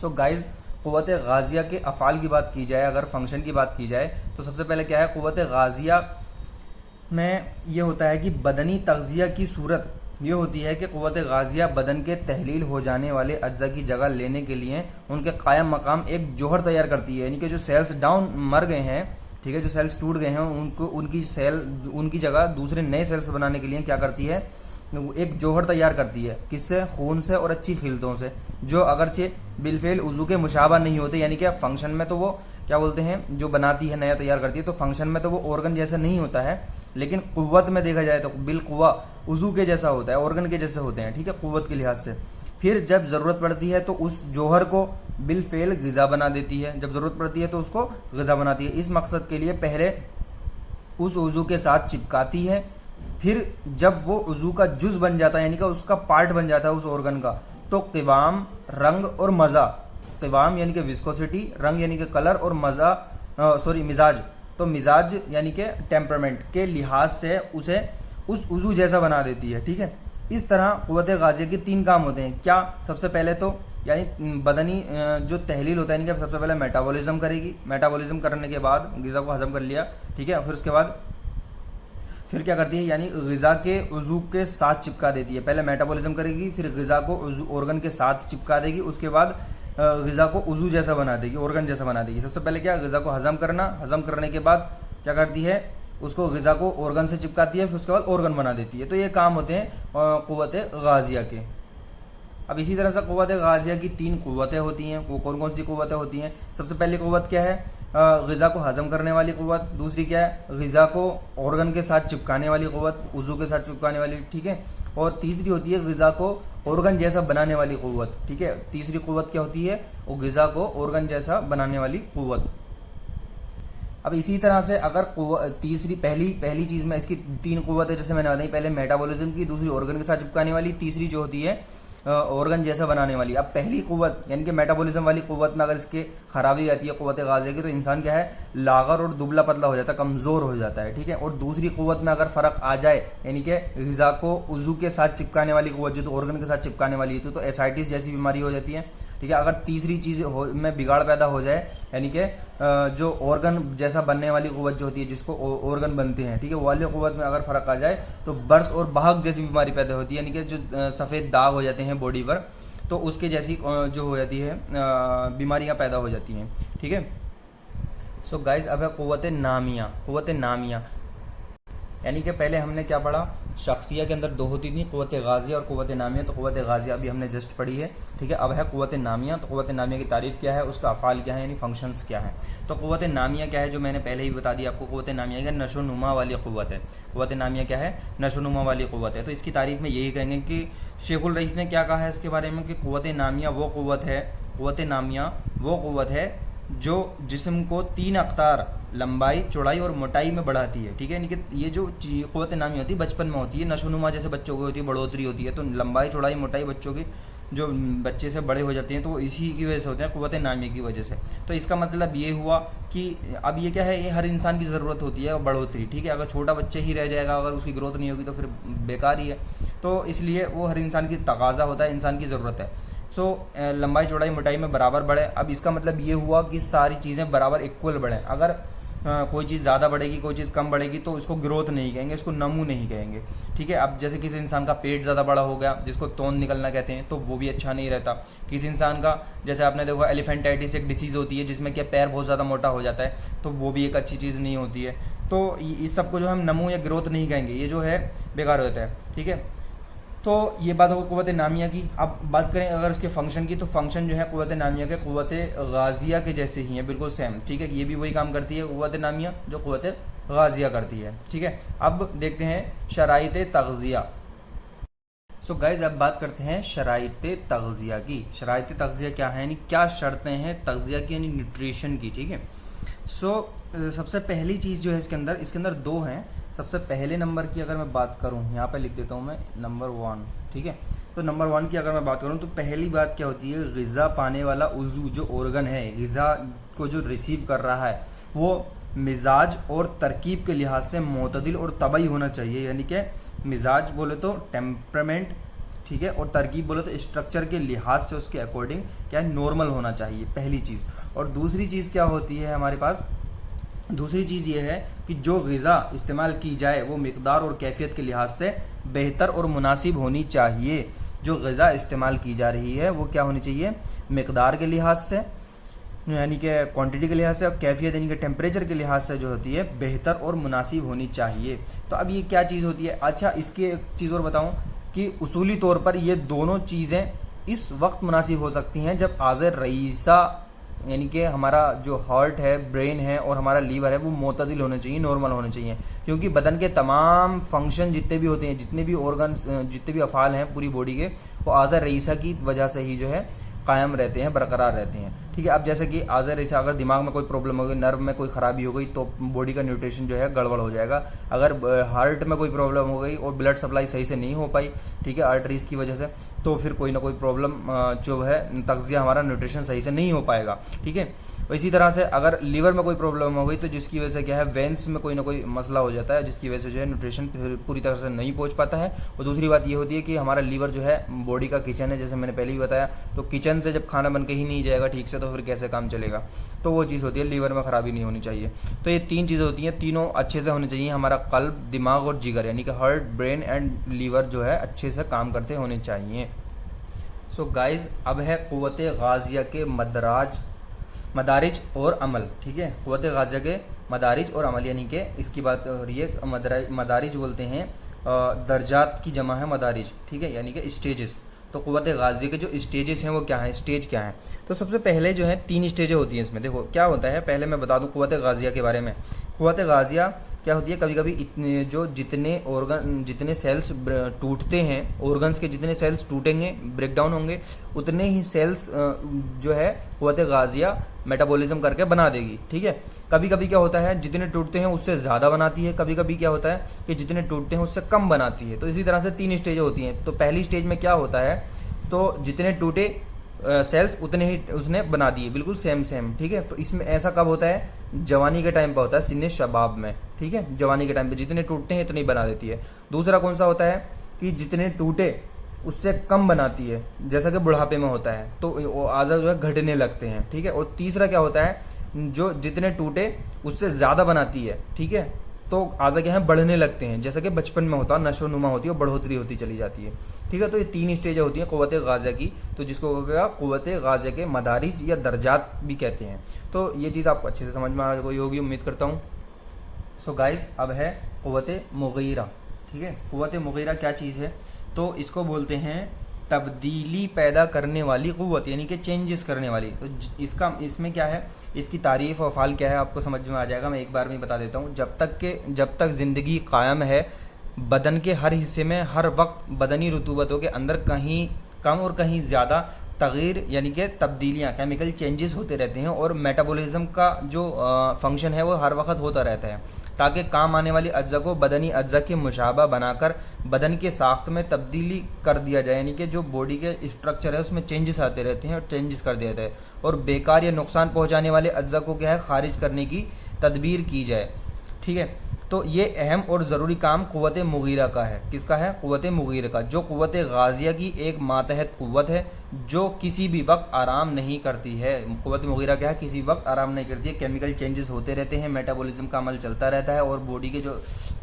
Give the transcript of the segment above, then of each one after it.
So guys قوت غازیہ کے افعال کی بات کی جائے، اگر فنکشن کی بات کی جائے تو سب سے پہلے کیا ہے، قوت غازیہ میں یہ ہوتا ہے کہ بدنی تغذیہ کی صورت یہ ہوتی ہے کہ قوت غازیہ بدن کے تحلیل ہو جانے والے اجزاء کی جگہ لینے کے لیے ان کے قائم مقام ایک جوہر تیار کرتی ہے، یعنی کہ جو سیلز ڈاؤن مر گئے ہیں، ٹھیک ہے، جو سیلز ٹوٹ گئے ہیں ان کی جگہ دوسرے نئے سیلز بنانے کے لیے کیا کرتی ہے، ایک جوہر تیار کرتی ہے، کس سے، خون سے اور اچھی خلطوں سے، جو اگرچہ بالفعل عضو کے مشابہ نہیں ہوتے، یعنی کہ فنکشن میں تو وہ کیا بولتے ہیں جو بناتی ہے، نیا تیار کرتی ہے، تو فنکشن میں تو وہ آرگن جیسا نہیں ہوتا ہے، لیکن قوت میں دیکھا جائے تو بالقوہ عضو کے جیسا ہوتا ہے، آرگن کے جیسے ہوتے ہیں، ٹھیک ہے، قوت کے لحاظ سے۔ پھر جب ضرورت پڑتی ہے تو اس جوہر کو بالفعل غذا بنا دیتی ہے، جب ضرورت پڑتی ہے تو اس کو غذا بناتی ہے۔ اس مقصد کے لیے پہلے اس عضو کے ساتھ چپکاتی ہے، پھر جب وہ عضو کا جز بن جاتا ہے، یعنی کہ اس کا پارٹ بن جاتا ہے اس آرگن کا، تو قوام، رنگ اور مزہ، قوام یعنی کہ وسکوسٹی، رنگ یعنی کہ کلر، اور مزاج، تو مزاج یعنی کہ ٹیمپرمنٹ کے لحاظ سے اسے اس عضو جیسا بنا دیتی ہے، ٹھیک ہے۔ اس طرح قوت غازیہ کے 3 کام ہوتے ہیں، کیا، سب سے پہلے تو یعنی بدنی جو تحلیل ہوتا ہے، یعنی کہ سب سے پہلے میٹابولزم کرے گی، میٹابولزم کرنے کے بعد غذا کو ہضم کر لیا، ٹھیک ہے، پھر اس کے بعد پھر کیا کرتی ہے، یعنی غذا کے عضو کے ساتھ چپکا دیتی ہے، پہلے میٹابولزم کرے گی، پھر غذا کو آرگن کے ساتھ چپکا دے گی، اس کے بعد غذا کو عضو جیسا بنا دے گی، آرگن جیسا بنا دے گی۔ سب سے پہلے کیا، غذا کو ہضم کرنا، ہضم کرنے کے بعد کیا کرتی ہے، اس کو غذا کو آرگن سے چپکاتی ہے، پھر اس کے بعد آرگن بنا دیتی ہے۔ تو یہ کام ہوتے ہیں قوت غازیہ کے۔ اب اسی طرح سے قوت غازیہ کی 3 قوتیں ہوتی ہیں، وہ کون کون سی قوتیں ہوتی ہیں؟ سب سے پہلی قوت کیا ہے، غذا کو ہضم کرنے والی قوت، دوسری کیا ہے، غذا کو آرگن کے ساتھ چپکانے والی قوت، عضو کے ساتھ چپکانے والی، ٹھیک ہے، اور تیسری ہوتی ہے غذا کو آرگن جیسا بنانے والی قوت، ٹھیک ہے۔ تیسری قوت کیا ہوتی ہے، وہ غذا کو آرگن جیسا بنانے والی قوت۔ اب اسی طرح سے اگر پہلی چیز میں اس کی 3 قوتیں جیسے میں نے بتائی، پہلے میٹابولزم کی، دوسری آرگن کے ساتھ چپکانے والی، تیسری جو ہوتی ہے آرگن جیسا بنانے والی۔ اب پہلی قوت یعنی کہ میٹابولزم والی قوت میں اگر اس کے خرابی رہتی ہے قوت غازیہ کی، تو انسان کیا ہے، لاغر اور دبلا پتلا ہو جاتا ہے، کمزور ہو جاتا ہے، ٹھیک ہے۔ اور دوسری قوت میں اگر فرق آ جائے، یعنی کہ غذا کو عضو کے ساتھ چپکانے والی قوت جو تو آرگن کے ساتھ چپکانے والی ہے، تو ایسائٹس جیسی بیماری ہو جاتی ہے، ٹھیک ہے۔ اگر تیسری چیز میں بگاڑ پیدا ہو جائے، یعنی کہ جو آرگن جیسا بننے والی قوت جو ہوتی ہے، جس کو آرگن بنتے ہیں، ٹھیک ہے، وہ والی قوت میں اگر فرق آ جائے تو برس اور بہک جیسی بیماری پیدا ہوتی ہے، یعنی کہ جو سفید داغ ہو جاتے ہیں باڈی پر، تو اس کے جیسی جو ہو جاتی ہے بیماریاں پیدا ہو جاتی ہیں، ٹھیک ہے۔ سو گائز اب ہے قوت نامیہ۔ قوت نامیہ یعنی کہ پہلے ہم نے کیا پڑھا، شخصیہ کے اندر 2 ہوتی تھیں، قوت غازیہ اور قوت نامیہ، تو قوت غازیہ ابھی ہم نے جسٹ پڑھی ہے، ٹھیک ہے۔ اب ہے قوت نامیہ۔ تو قوت نامیہ کی تعریف کیا ہے، اس کا افعال کیا ہے، یعنی فنکشنز کیا ہیں۔ تو قوت نامیہ کیا ہے، جو میں نے پہلے ہی بتا دیا آپ کو، قوت نامیہ کا نشو و نما والی قوت ہے۔ قوت نامیہ کیا ہے، نشو و نما والی قوت ہے۔ تو اس کی تعریف میں یہی کہیں گے کہ شیخ الرئیس نے کیا کہا ہے اس کے بارے میں، کہ قوت نامیہ وہ قوت ہے جو جسم کو 3 اقطار، لمبائی، چوڑائی اور موٹائی میں بڑھاتی ہے، ٹھیک ہے۔ یعنی کہ یہ جو قوت نامیہ ہوتی ہے بچپن میں ہوتی ہے، نشو و نما جیسے بچوں کی ہوتی ہے، بڑھوتری ہوتی ہے، تو لمبائی، چوڑائی، موٹائی بچوں کی جو بچے سے بڑے ہو جاتے ہیں تو وہ اسی کی وجہ سے ہوتے ہیں، قوت نامیہ کی وجہ سے۔ تو اس کا مطلب یہ ہوا کہ اب یہ کیا ہے، یہ ہر انسان کی ضرورت ہوتی ہے بڑھوتری، ٹھیک ہے۔ اگر چھوٹا بچہ ہی رہ جائے گا، اگر اس کی گروتھ نہیں ہوگی تو پھر بیکار ہی ہے، تو اس لیے وہ ہر انسان کی تقاضا ہوتا ہے، انسان کی ضرورت ہے۔ تو لمبائی، چوڑائی، موٹائی میں برابر بڑھے۔ اب اس کا مطلب یہ ہوا کہ ساری چیزیں برابر ایکول بڑھیں۔ اگر کوئی چیز زیادہ بڑھے گی، کوئی چیز کم بڑھے گی، تو اس کو گروتھ نہیں کہیں گے، اس کو نمو نہیں کہیں گے، ٹھیک ہے۔ اب جیسے کسی انسان کا پیٹ زیادہ بڑا ہو گیا، جس کو توند نکلنا کہتے ہیں، تو وہ بھی اچھا نہیں رہتا۔ کسی انسان کا جیسے آپ نے دیکھا ایلیفینٹائٹس ایک ڈیسیز ہوتی ہے جس میں کہ پیر بہت زیادہ موٹا ہو جاتا ہے، تو وہ بھی ایک اچھی چیز نہیں ہوتی ہے۔ تو اس سب کو جو ہم نمو یا گروتھ نہیں کہیں گے، یہ جو ہے بیکار ہوتا ہے، ٹھیک ہے۔ تو یہ بات ہوگی قوت نامیہ کی۔ اب بات کریں اگر اس کے فنکشن کی، تو فنکشن جو ہے قوت نامیہ کے قوت غازیہ کے جیسے ہی ہیں، بالکل سیم، ٹھیک ہے۔ یہ بھی وہی کام کرتی ہے قوت نامیہ جو قوت غازیہ کرتی ہے، ٹھیک ہے۔ اب دیکھتے ہیں شرائط تغذیہ۔ سو گائز اب بات کرتے ہیں شرائط تغذیہ کی۔ شرائط تغذیہ کیا ہے، یعنی کیا شرطیں ہیں تغذیہ کی، یعنی نیوٹریشن کی، ٹھیک ہے۔ سو سب سے پہلی چیز جو ہے اس کے اندر 2 ہیں۔ سب سے پہلے نمبر کی اگر میں بات کروں، یہاں پہ لکھ دیتا ہوں میں نمبر 1، ٹھیک ہے۔ تو نمبر 1 کی اگر میں بات کروں تو پہلی بات کیا ہوتی ہے، غذا پانے والا عضو جو آرگن ہے، غذا کو جو ریسیو کر رہا ہے، وہ مزاج اور ترکیب کے لحاظ سے معتدل اور طبعی ہونا چاہیے، یعنی کہ مزاج بولے تو ٹیمپرمنٹ، ٹھیک ہے، اور ترکیب بولے تو اسٹرکچر کے لحاظ سے اس کے اکارڈنگ کیا ہے نارمل ہونا چاہیے، پہلی چیز۔ اور دوسری چیز کیا ہوتی ہے ہمارے پاس، دوسری چیز یہ ہے کہ جو غذا استعمال کی جائے وہ مقدار اور کیفیت کے لحاظ سے بہتر اور مناسب ہونی چاہیے۔ جو غذا استعمال کی جا رہی ہے وہ کیا ہونی چاہیے، مقدار کے لحاظ سے یعنی کہ کوانٹٹی کے لحاظ سے، اور کیفیت یعنی کہ ٹیمپریچر کے لحاظ سے جو ہوتی ہے بہتر اور مناسب ہونی چاہیے۔ تو اب یہ کیا چیز ہوتی ہے، اچھا اس کی ایک چیز اور بتاؤں کہ اصولی طور پر یہ دونوں چیزیں اس وقت مناسب ہو سکتی ہیں جب حاضر رئیسہ یعنی کہ ہمارا جو ہارٹ ہے، برین ہے اور ہمارا لیور ہے وہ معتدل ہونے چاہیے، نارمل ہونے چاہیے، کیونکہ بدن کے تمام فنکشن جتنے بھی ہوتے ہیں، جتنے بھی آرگنس، جتنے بھی افعال ہیں پوری باڈی کے، وہ حاضر رئیسہ کی وجہ سے ہی جو ہے قائم رہتے ہیں، برقرار رہتے ہیں، ٹھیک ہے۔ اب جیسے کہ حاضر رئیسہ اگر دماغ میں کوئی پرابلم ہو گئی، نرو میں کوئی خرابی ہو گئی تو باڈی کا نیوٹریشن جو ہے گڑبڑ ہو جائے گا۔ اگر ہارٹ میں کوئی پرابلم ہو گئی اور بلڈ سپلائی صحیح سے نہیں ہو پائی، ٹھیک ہے، آرٹریز کی وجہ سے، تو پھر کوئی نہ کوئی پرابلم جو ہے تغذیہ ہمارا نیوٹریشن صحیح سے نہیں ہو پائے گا، ٹھیک ہے۔ اسی طرح سے اگر لیور میں کوئی پرابلم ہو گئی تو جس کی وجہ سے کیا ہے وینس میں کوئی نہ کوئی مسئلہ ہو جاتا ہے، جس کی وجہ سے جو ہے نیوٹریشن پوری طرح سے نہیں پہنچ پاتا ہے۔ اور دوسری بات یہ ہوتی ہے کہ ہمارا لیور جو ہے باڈی کا کچن ہے، جیسے میں نے پہلے ہی بتایا، تو کچن سے جب کھانا بن کے ہی نہیں جائے گا ٹھیک سے تو پھر کیسے کام چلے گا، تو وہ چیز ہوتی ہے، لیور میں خرابی نہیں ہونی چاہیے۔ تو یہ تین چیزیں ہوتی ہیں، تینوں اچھے سے ہونے چاہیے، ہمارا قلب، دماغ اور جگر یعنی کہ ہارٹ، برین اینڈ لیور جو ہے اچھے سے کام کرتے ہونے چاہیے۔ سو گائز اب ہے قوت غازیہ کے مدارج اور عمل، ٹھیک ہے، قوت غازیہ کے مدارج اور عمل یعنی کہ اس کی بات ہو رہی ہے، مدارج بولتے ہیں درجات کی جمع ہے مدارج، ٹھیک ہے، یعنی کہ اسٹیجز۔ تو قوت غازیہ کے جو اسٹیجز ہیں وہ کیا ہیں، اسٹیج کیا ہیں، تو سب سے پہلے جو ہے 3 اسٹیجیں ہوتی ہیں اس میں۔ دیکھو کیا ہوتا ہے، پہلے میں بتا دوں قوت غازیہ کے بارے میں۔ قوت غازیہ کیا ہوتی ہے، کبھی کبھی جو جتنے سیلز ٹوٹتے ہیں، آرگنس کے جتنے سیلز ٹوٹیں گے، بریک ڈاؤن ہوں گے، اتنے ہی سیلز جو ہے قوت غازیہ میٹابولزم کر کے بنا دے گی، ٹھیک ہے۔ کبھی کبھی کیا ہوتا ہے جتنے ٹوٹتے ہیں اس سے زیادہ بناتی ہے، کبھی کبھی کیا ہوتا ہے کہ جتنے ٹوٹتے ہیں اس سے کم بناتی ہے۔ تو اسی طرح سے 3 اسٹیجیں ہوتی ہیں۔ تو پہلی اسٹیج میں کیا ہوتا ہے، تو جتنے ٹوٹے سیلز اتنے ہی اس نے بنا دیے، بالکل سیم، ٹھیک ہے۔ تو اس میں ایسا کب ہوتا ہے، جوانی کے ٹائم پہ ہوتا ہے، سن شباب میں، ٹھیک ہے، جوانی کے ٹائم پہ جتنے ٹوٹتے ہیں اتنے ہی بنا دیتی ہے۔ دوسرا کون سا ہوتا ہے کہ جتنے ٹوٹے اس سے کم بناتی ہے، جیسا کہ بڑھاپے میں ہوتا ہے، تو وہ اعضاء جو ہے گھٹنے لگتے ہیں، ٹھیک ہے۔ اور تیسرا کیا ہوتا ہے، جو جتنے ٹوٹے اس سے زیادہ بناتی ہے، ٹھیک ہے، تو اعضاء کیا ہیں بڑھنے لگتے ہیں، جیسا کہ بچپن میں ہوتا ہے، نشو و نما ہوتی ہے اور بڑھوتری ہوتی چلی جاتی ہے، ٹھیک ہے۔ تو یہ 3 اسٹیجیں ہوتی ہیں قوت غازیہ کی، تو جس کو قوت غازیہ کے مدارج یا درجات بھی کہتے ہیں۔ تو یہ چیز آپ کو اچھے سے سمجھ میں آ گئی ہوگی، امید کرتا ہوں۔ سو گائز اب ہے قوت مغیرہ، ٹھیک ہے۔ قوت مغیرہ کیا چیز ہے، تو اس کو بولتے ہیں تبدیلی پیدا کرنے والی قوت، یعنی کہ چینجز کرنے والی۔ تو اس میں کیا ہے، اس کی تعریف و افعال کیا ہے آپ کو سمجھ میں آ جائے گا، میں ایک بار میں بتا دیتا ہوں۔ جب تک زندگی قائم ہے، بدن کے ہر حصے میں ہر وقت بدنی رطوبتوں کے اندر کہیں کم اور کہیں زیادہ تغیر یعنی کہ تبدیلیاں، کیمیکل چینجز ہوتے رہتے ہیں، اور میٹابولزم کا جو فنکشن ہے وہ ہر وقت ہوتا رہتا ہے، تاکہ کام آنے والی اجزاء کو بدنی اجزاء کے مشابہ بنا کر بدن کے ساخت میں تبدیلی کر دیا جائے، یعنی کہ جو باڈی کے اسٹرکچر ہے اس میں چینجز آتے رہتے ہیں اور چینجز کر دیا جاتا ہے، اور بیکار یا نقصان پہنچانے والے اجزاء کو کیا ہے خارج کرنے کی تدبیر کی جائے، ٹھیک ہے۔ تو یہ اہم اور ضروری کام قوت مغیرہ کا ہے۔ کس کا ہے، قوت مغیرہ کا، جو قوت غازیہ کی ایک ماتحت قوت ہے جو کسی بھی وقت آرام نہیں کرتی ہے۔ قوت مغیرہ کیا ہے، کسی وقت آرام نہیں کرتی ہے، کیمیکل چینجز ہوتے رہتے ہیں، میٹابولزم کا عمل چلتا رہتا ہے، اور باڈی کے جو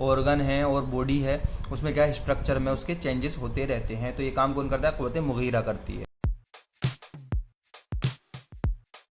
آرگن ہیں اور باڈی ہے اس میں کیا ہے اسٹرکچر میں اس کے چینجز ہوتے رہتے ہیں۔ تو یہ کام کون کرتا ہے، قوت مغیرہ کرتی ہے۔